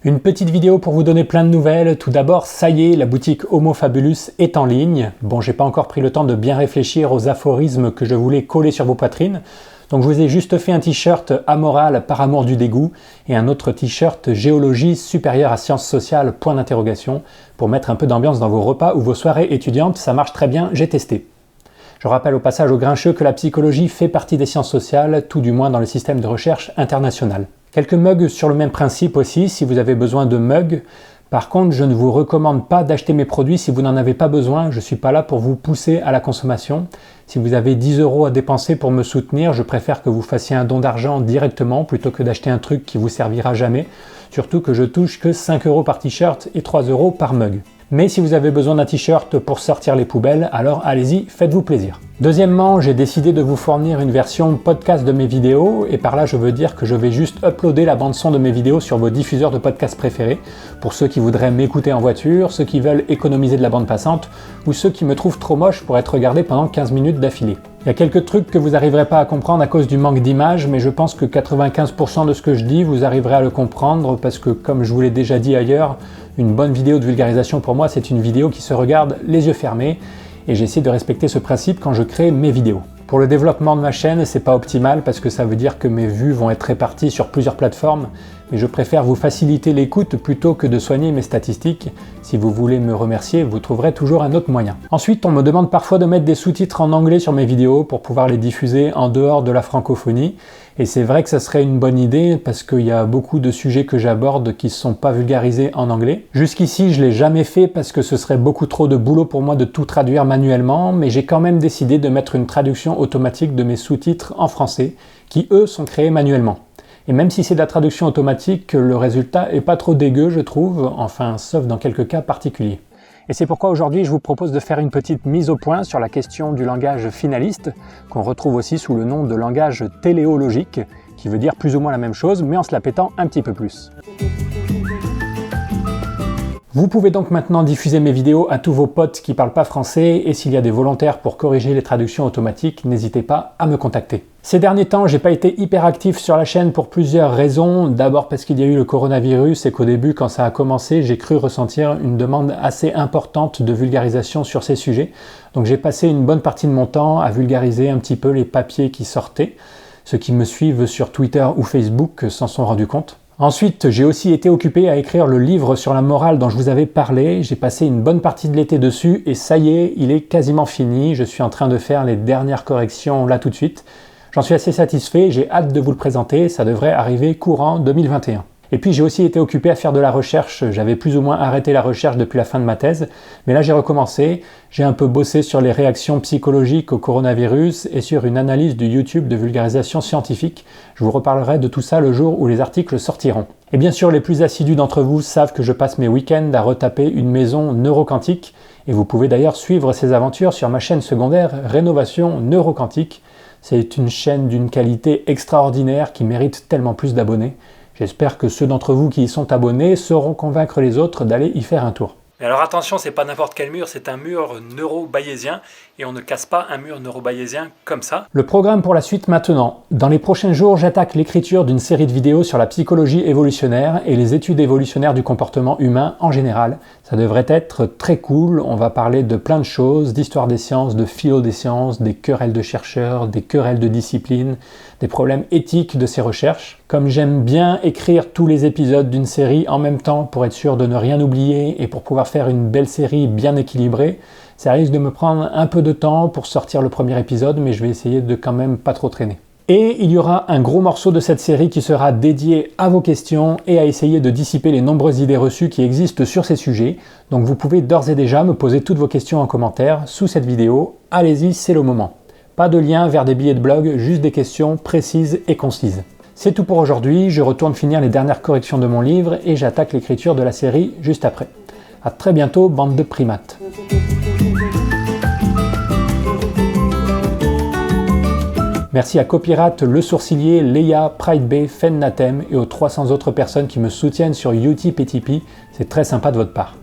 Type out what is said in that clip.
Une petite vidéo pour vous donner plein de nouvelles. Tout d'abord, ça y est, la boutique Homo Fabulus est en ligne. Bon, j'ai pas encore pris le temps de bien réfléchir aux aphorismes que je voulais coller sur vos poitrines. Donc je vous ai juste fait un t-shirt amoral par amour du dégoût et un autre t-shirt géologie supérieure à sciences sociales, point d'interrogation, pour mettre un peu d'ambiance dans vos repas ou vos soirées étudiantes. Ça marche très bien, j'ai testé. Je rappelle au passage aux grincheux que la psychologie fait partie des sciences sociales, tout du moins dans le système de recherche international. Quelques mugs sur le même principe aussi, si vous avez besoin de mugs. Par contre, je ne vous recommande pas d'acheter mes produits si vous n'en avez pas besoin. Je ne suis pas là pour vous pousser à la consommation. Si vous avez 10 € à dépenser pour me soutenir, je préfère que vous fassiez un don d'argent directement plutôt que d'acheter un truc qui vous servira jamais. Surtout que je touche que 5 € par t-shirt et 3 € par mug. Mais si vous avez besoin d'un t-shirt pour sortir les poubelles, alors allez-y, faites-vous plaisir. Deuxièmement, j'ai décidé de vous fournir une version podcast de mes vidéos, et par là je veux dire que je vais juste uploader la bande-son de mes vidéos sur vos diffuseurs de podcasts préférés, pour ceux qui voudraient m'écouter en voiture, ceux qui veulent économiser de la bande passante, ou ceux qui me trouvent trop moche pour être regardé pendant 15 minutes d'affilée. Il y a quelques trucs que vous n'arriverez pas à comprendre à cause du manque d'images, mais je pense que 95% de ce que je dis, vous arriverez à le comprendre, parce que comme je vous l'ai déjà dit ailleurs, une bonne vidéo de vulgarisation pour moi, c'est une vidéo qui se regarde les yeux fermés, et j'essaie de respecter ce principe quand je crée mes vidéos. Pour le développement de ma chaîne, c'est pas optimal parce que ça veut dire que mes vues vont être réparties sur plusieurs plateformes, mais je préfère vous faciliter l'écoute plutôt que de soigner mes statistiques. Si vous voulez me remercier, vous trouverez toujours un autre moyen. Ensuite, on me demande parfois de mettre des sous-titres en anglais sur mes vidéos pour pouvoir les diffuser en dehors de la francophonie. Et c'est vrai que ça serait une bonne idée parce qu'il y a beaucoup de sujets que j'aborde qui ne sont pas vulgarisés en anglais. Jusqu'ici, je ne l'ai jamais fait parce que ce serait beaucoup trop de boulot pour moi de tout traduire manuellement, mais j'ai quand même décidé de mettre une traduction automatique de mes sous-titres en français, qui eux sont créés manuellement. Et même si c'est de la traduction automatique, le résultat est pas trop dégueu, je trouve, enfin, sauf dans quelques cas particuliers. Et c'est pourquoi aujourd'hui je vous propose de faire une petite mise au point sur la question du langage finaliste, qu'on retrouve aussi sous le nom de langage téléologique, qui veut dire plus ou moins la même chose, mais en se la pétant un petit peu plus. Vous pouvez donc maintenant diffuser mes vidéos à tous vos potes qui parlent pas français, et s'il y a des volontaires pour corriger les traductions automatiques, n'hésitez pas à me contacter. Ces derniers temps, j'ai pas été hyper actif sur la chaîne pour plusieurs raisons. D'abord parce qu'il y a eu le coronavirus et qu'au début, quand ça a commencé, j'ai cru ressentir une demande assez importante de vulgarisation sur ces sujets. Donc j'ai passé une bonne partie de mon temps à vulgariser un petit peu les papiers qui sortaient. Ceux qui me suivent sur Twitter ou Facebook s'en sont rendus compte. Ensuite, j'ai aussi été occupé à écrire le livre sur la morale dont je vous avais parlé. J'ai passé une bonne partie de l'été dessus et ça y est, il est quasiment fini. Je suis en train de faire les dernières corrections là tout de suite. J'en suis assez satisfait, j'ai hâte de vous le présenter, ça devrait arriver courant 2021. Et puis j'ai aussi été occupé à faire de la recherche, j'avais plus ou moins arrêté la recherche depuis la fin de ma thèse, mais là j'ai recommencé, j'ai un peu bossé sur les réactions psychologiques au coronavirus et sur une analyse du YouTube de vulgarisation scientifique. Je vous reparlerai de tout ça le jour où les articles sortiront. Et bien sûr, les plus assidus d'entre vous savent que je passe mes week-ends à retaper une maison neuroquantique, et vous pouvez d'ailleurs suivre ces aventures sur ma chaîne secondaire Rénovation Neuroquantique. C'est une chaîne d'une qualité extraordinaire qui mérite tellement plus d'abonnés. J'espère que ceux d'entre vous qui y sont abonnés sauront convaincre les autres d'aller y faire un tour. Mais alors attention, c'est pas n'importe quel mur, c'est un mur neuro-bayésien et on ne casse pas un mur neuro-bayésien comme ça. Le programme pour la suite maintenant. Dans les prochains jours, j'attaque l'écriture d'une série de vidéos sur la psychologie évolutionnaire et les études évolutionnaires du comportement humain en général. Ça devrait être très cool, on va parler de plein de choses, d'histoire des sciences, de philo des sciences, des querelles de chercheurs, des querelles de discipline, des problèmes éthiques de ces recherches. Comme j'aime bien écrire tous les épisodes d'une série en même temps pour être sûr de ne rien oublier et pour pouvoir faire une belle série bien équilibrée, ça risque de me prendre un peu de temps pour sortir le premier épisode, mais je vais essayer de quand même pas trop traîner. Et il y aura un gros morceau de cette série qui sera dédié à vos questions et à essayer de dissiper les nombreuses idées reçues qui existent sur ces sujets. Donc vous pouvez d'ores et déjà me poser toutes vos questions en commentaire sous cette vidéo. Allez-y, c'est le moment. Pas de lien vers des billets de blog, juste des questions précises et concises. C'est tout pour aujourd'hui, je retourne finir les dernières corrections de mon livre et j'attaque l'écriture de la série juste après. A très bientôt, bande de primates. Merci à Copyrate, Le Sourcilier, Léa, Pride Bay, Fennatem et aux 300 autres personnes qui me soutiennent sur Utip et Tipeee. C'est très sympa de votre part.